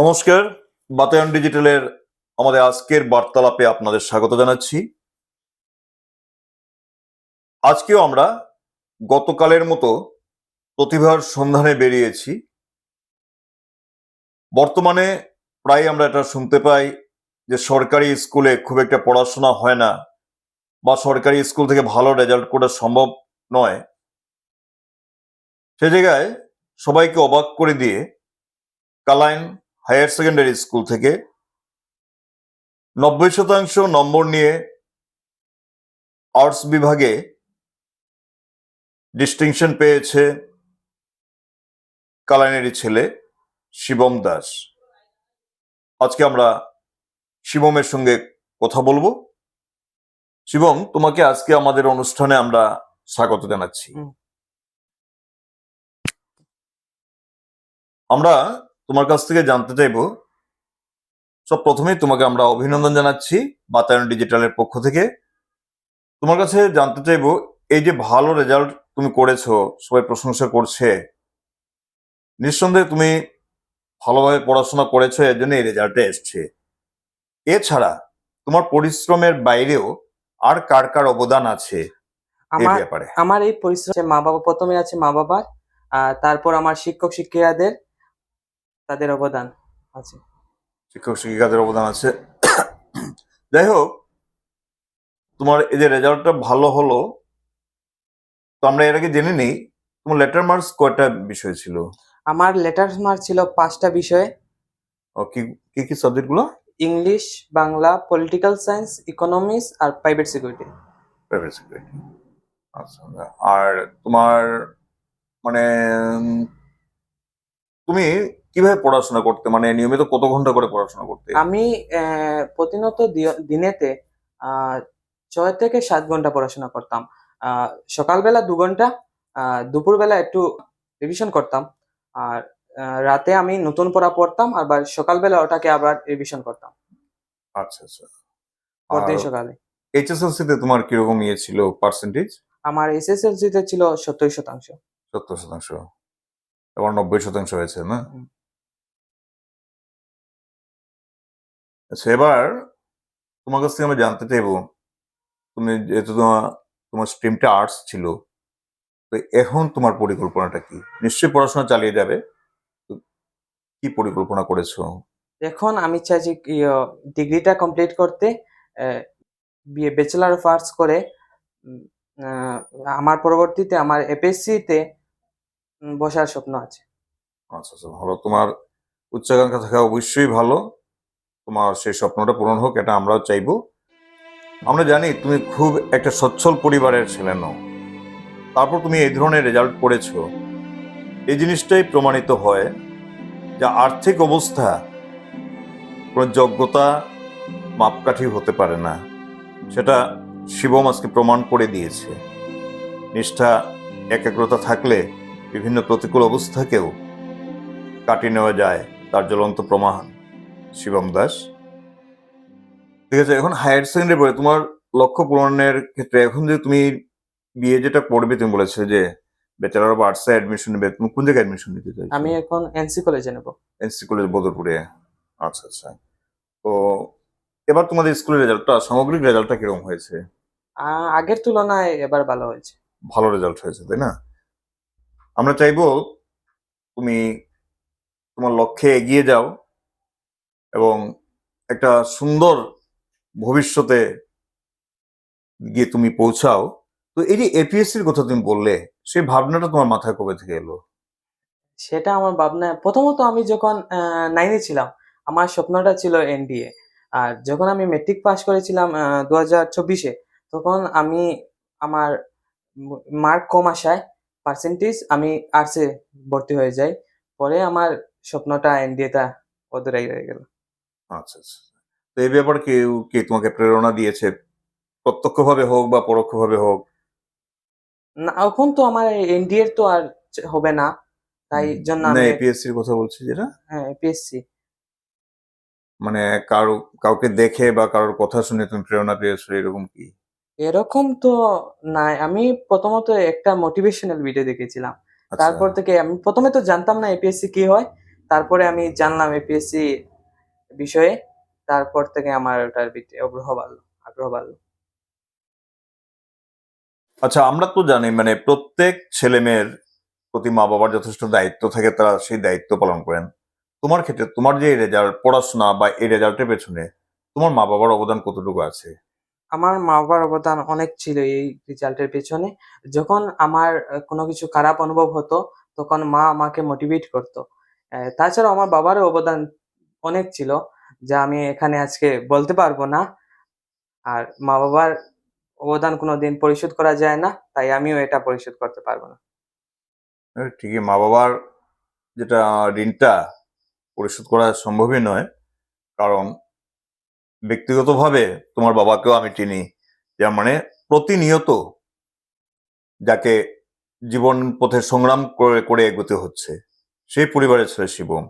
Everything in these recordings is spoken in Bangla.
নমস্কার, বাতায়ন ডিজিটালের আমাদের আজকের বার্তালাপে আপনাদের স্বাগত জানাচ্ছি। আজকেও আমরা গতকালের মতো প্রতিভার সন্ধানে বেরিয়েছি। বর্তমানে প্রায় আমরা এটা শুনতে পাই যে সরকারি স্কুলে খুব একটা পড়াশোনা হয় না বা সরকারি স্কুল থেকে ভালো রেজাল্ট করা সম্ভব নয়। সে জায়গায় সবাইকে অবাক করে দিয়ে কালাইন হায়ার সেকেন্ডারি স্কুল থেকে 90% নম্বর নিয়ে আর্টস বিভাগে ডিস্টিংশন পেয়েছে কালাইনেরই ছেলে শিবম দাস। আজকে আমরা শিবমের সঙ্গে কথা বলবো। শিবম, তোমাকে আজকে আমাদের অনুষ্ঠানে আমরা স্বাগত জানাচ্ছি। আমরা তোমার কাছ থেকে জানতে চাইবো, সব প্রথমেই তোমাকে আমরা অভিনন্দন জানাচ্ছি বাতায়ন ডিজিটালের পক্ষ থেকে। তোমার কাছে জানতে চাইবো, এই যে ভালো রেজাল্ট তুমি করেছো, সবাই প্রশংসা করছে, নিঃসন্দেহে তুমি ভালোভাবে পড়াশোনা করেছো, এর জন্য এই রেজাল্টে এসছে। এছাড়া তোমার পরিশ্রমের বাইরেও আর কার কার অবদান আছে এই ব্যাপারে? আমার এই পরিশ্রমে মা বাবা, প্রথমে আছে মা বাবার, তারপর আমার শিক্ষক শিক্ষিকাদের, তাদের অবদান আছে। শিক্ষক শিক্ষিকাদের অবদান আছে। যাই হোক, তোমার এই যে রেজাল্টটা ভালো হলো, তো আমরা এর আগে জেনে নিই তোমার লেটার মার্কস কয়টা বিষয় ছিল? আমার লেটার মার্ক ছিল 5টা বিষয়ে। কি কি কি সাবজেক্ট গুলো? English, Bangla, political science, economics আর প্রাইভেট সিকিউরিটি। Private security. আচ্ছা। আর তোমার মানে তুমি কিভাবে পড়াশোনা করতে, মানে নিয়মিত কত ঘন্টা করে পড়াশোনা করতে? আমি প্রতিনিয়ত দিনেতে 6 থেকে 7 ঘন্টা পড়াশোনা করতাম। সকালবেলা 2 ঘন্টা, দুপুরবেলা একটু রিভিশন করতাম, আর রাতে আমি নতুন পড়া পড়তাম, আবার সকালবেলা ওটাকে আবার রিভিশন করতাম। আচ্ছা আচ্ছা। পরদিন সকালে। এইচএসএলসি তে তোমার কিরকম ইয়ে ছিল পার্সেন্টেজ? আমার এসএসএলসি তে ছিল 70%। 70%। এবার 90% হয়েছে না? আচ্ছা, এবার তোমার কাছ থেকে আমি জানতে চাইবো, তুমি যেহেতু তোমার স্ট্রিমটা আর্টস ছিল, তো এখন তোমার পরিকল্পনাটা কি? নিশ্চয়ই পড়াশোনা চালিয়ে যাবে, তো কি পরিকল্পনা করেছো? এখন আমি চাই যে ডিগ্রিটা কমপ্লিট করতে, ব্যাচেলার অফ আর্টস করে উম, আহ, আমার পরবর্তীতে আমার এপিএসসি তে বসার স্বপ্ন আছে। আচ্ছা আচ্ছা, ভালো। তোমার উচ্চাকাঙ্ক্ষা থাকা অবশ্যই ভালো। তোমার সেই স্বপ্নটা পূরণ হোক, এটা আমরাও চাইবো। আমরা জানি তুমি খুব একটা সচ্ছল পরিবারের ছেলে নও, তারপর তুমি এই ধরনের রেজাল্ট করেছো। এই জিনিসটাই প্রমাণিত হয় যে আর্থিক অবস্থা কোনো যোগ্যতা মাপকাঠি হতে পারে না। সেটা শিবম আজকে প্রমাণ করে দিয়েছে। নিষ্ঠা, একাগ্রতা থাকলে বিভিন্ন প্রতিকূল অবস্থাকেও কাটিয়ে নেওয়া যায়, তার জ্বলন্ত প্রমাণ শিবম দাস। ঠিক আছে, এখন হায়ার সেকেন্ডারি পরে তোমার লক্ষ্য পূরণের ক্ষেত্রে, এখন যে তুমি বিএ যেটা পড়বে, তুমি বলেছো যে ব্যাচেলার অফ আর্টসে অ্যাডমিশন নেবে, তুমি কোন জায়গায় অ্যাডমিশন নিতে চাইছো? আমি এখন এনসি কলেজে নেব। এনসি কলেজ, বদরপুরে। আচ্ছা আচ্ছা। তো এবার তোমাদের স্কুলের রেজাল্টটা, সামগ্রিক রেজাল্টটা কিরকম হয়েছে? আগের তুলনায় এবার ভালো হয়েছে। ভালো রেজাল্ট হয়েছে, তাই না? আমরা চাইবো তুমি তোমার লক্ষ্যে এগিয়ে যাও এবং একটা সুন্দর ভবিষ্যতে গিয়ে তুমি পৌঁছাও। তো এই যে এপিএসসির কথা তুমি বললে, সেই ভাবনাটা তোমার মাথায় কবে থেকে এলো? সেটা আমার ভাবনা, প্রথমত আমি যখন 9-এ ছিলাম, আমার স্বপ্নটা ছিল এনডিএ। আর যখন আমি মেট্রিক পাস করেছিলাম 2024-এ, তখন আমি আমার মার্ক কম আসায়, পার্সেন্টেজ, আমি আর্টসে ভর্তি হয়ে যাই। পরে আমার স্বপ্নটা এনডিএটা অদূরেই রয়ে গেল। আচ্ছা আচ্ছা। তো এই ব্যাপারে কেউ কি তোমাকে প্রেরণা দিয়েছে, প্রত্যক্ষভাবে হোক বা পরোক্ষভাবে হোক? না, এখন তো আমার এনডিএর তো আর হবে না, তাই জন্য না, আমি এপিএসসির কথা বলছি যেটা, হ্যাঁ এপিএসসি। মানে কাউকে দেখে বা কারোর কথা শুনে তুমি প্রেরণা পেয়েছো, এরকম কি? এরকম তো নাই, আমি প্রথমত একটা মোটিভেশনাল ভিডিও দেখেছিলাম। আচ্ছা তারপর থেকে আমি প্রথমে তো জানতাম না এপিএসসি কি হয়। তারপরে আমি জানলাম এপিএসসি বিষয়ে, তারপর থেকে আমার ওটার প্রতি আগ্রহ বাড়লো। আচ্ছা, আমরা তো জানি মানে প্রত্যেক ছেলে মেয়ের প্রতি মা বাবার যথেষ্ট দায়িত্ব থাকে, তারা সেই দায়িত্ব পালন করেন। তোমার ক্ষেত্রে তোমার যে রেজাল্ট, পড়াশোনা বা এই রেজাল্টের পেছনে তোমার মা বাবার অবদান কতটুকু আছে? আমার মা-বাবার অবদান অনেক ছিল এই রেজাল্টের পেছনে। যখন আমার কোনো কিছু খারাপ অনুভব হতো, তখন মা আমাকে মোটিভেট করতো। তাছাড়াও আমার বাবারও অবদান অনেক ছিল, যা আমি এখানে আজকে বলতে পারবো না। আর মা-বাবার অবদান কোনোদিন পরিশোধ করা যায় না, তাই আমিও এটা পরিশোধ করতে পারবো না। ঠিকই, মা বাবার যেটা ঋণটা পরিশোধ করা সম্ভবই নয়। কারণ ব্যক্তিগতভাবে তোমার বাবাকেও আমি চিনি, যার মানে প্রতিনিয়ত যাকে জীবন পথে সংগ্রাম করে করে এগোতে হচ্ছে, সেই পরিবারের ছেলে শিবম।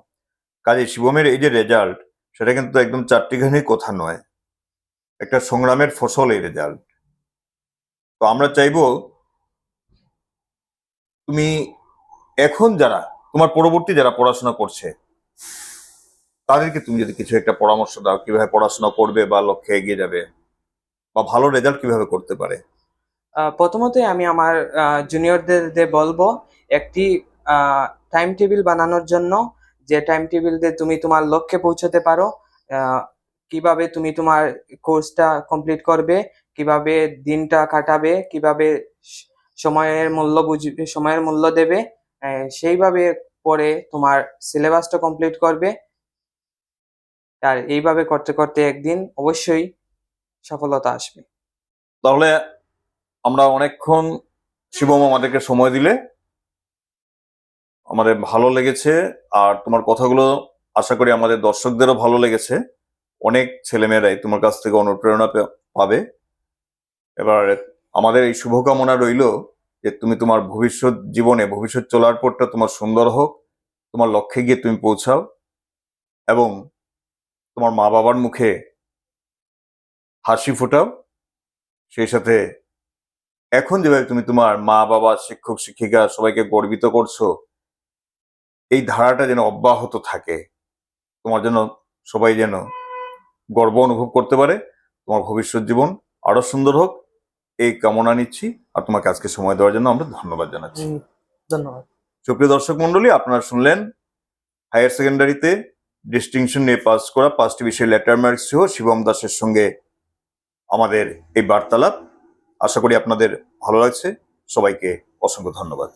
কাজে শিবমের এই যে রেজাল্ট, সেটা কিন্তু একদম চারটিখানি কথা নয়, একটা সংগ্রামের ফসল এই রেজাল্ট। তো আমরা চাইবো তুমি এখন যারা তোমার পরবর্তী যারা পড়াশোনা করছে, তাদেরকে তুমি যদি কিছু একটা পরামর্শ দাও, কিভাবে পড়াশোনা করবে বা লক্ষ্যে এগিয়ে যাবে, বা ভালো রেজাল্ট কিভাবে করতে পারে। প্রথমতই আমি আমার জুনিয়রদের বলবো একটি টাইম টেবিল বানানোর জন্য, যে টাইম টেবিল দিয়ে তুমি তোমার লক্ষ্যে পৌঁছতে পারো। আহ, কিভাবে তুমি তোমার কোর্সটা কমপ্লিট করবে, কিভাবে দিনটা কাটাবে, কিভাবে স- সময়ের মূল্য দেবে, সেইভাবে পরে তোমার সিলেবাসটা কমপ্লিট করবে। আর এইভাবে করতে করতে একদিন অবশ্যই সফলতা আসবে। তাহলে আমরা অনেকক্ষণ, শিবম আমাদেরকে সময় দিলে, আমাদের ভালো লেগেছে। আর তোমার কথাগুলো আশা করি আমাদের দর্শকদেরও ভালো লেগেছে। অনেক ছেলেমেয়েরাই তোমার কাছ থেকে অনুপ্রেরণা পাবে। এবার আমাদের এই শুভকামনা রইল যে তুমি তোমার ভবিষ্যৎ জীবনে, ভবিষ্যৎ চলার পথটা তোমার সুন্দর হোক, তোমার লক্ষ্যে গিয়ে তুমি পৌঁছাও, এবং তোমার মা বাবার মুখে হাসি ফোটাও। সেই সাথে এখন যেভাবে তুমি তোমার মা বাবা, শিক্ষক শিক্ষিকা সবাইকে গর্বিত করছো, এই ধারাটা যেন অব্যাহত থাকে। তোমার জন্য সবাই যেন গর্ব অনুভব করতে পারে। তোমার ভবিষ্যৎ জীবন আরো সুন্দর হোক, এই কামনা নিচ্ছি। আর তোমাকে আজকে সময় দেওয়ার জন্য আমরা ধন্যবাদ জানাচ্ছি। ধন্যবাদ। সুপ্রিয় দর্শক মন্ডলী, আপনারা শুনলেন হায়ার সেকেন্ডারিতে ডিস্টিংশন নিয়ে পাস করা 5টি বিষয়ে লেটার মার্কস সহ শিবম দাসের সঙ্গে আমাদের এই বার্তালাপ। আশা করি আপনাদের ভালো লাগছে। সবাইকে অসংখ্য ধন্যবাদ।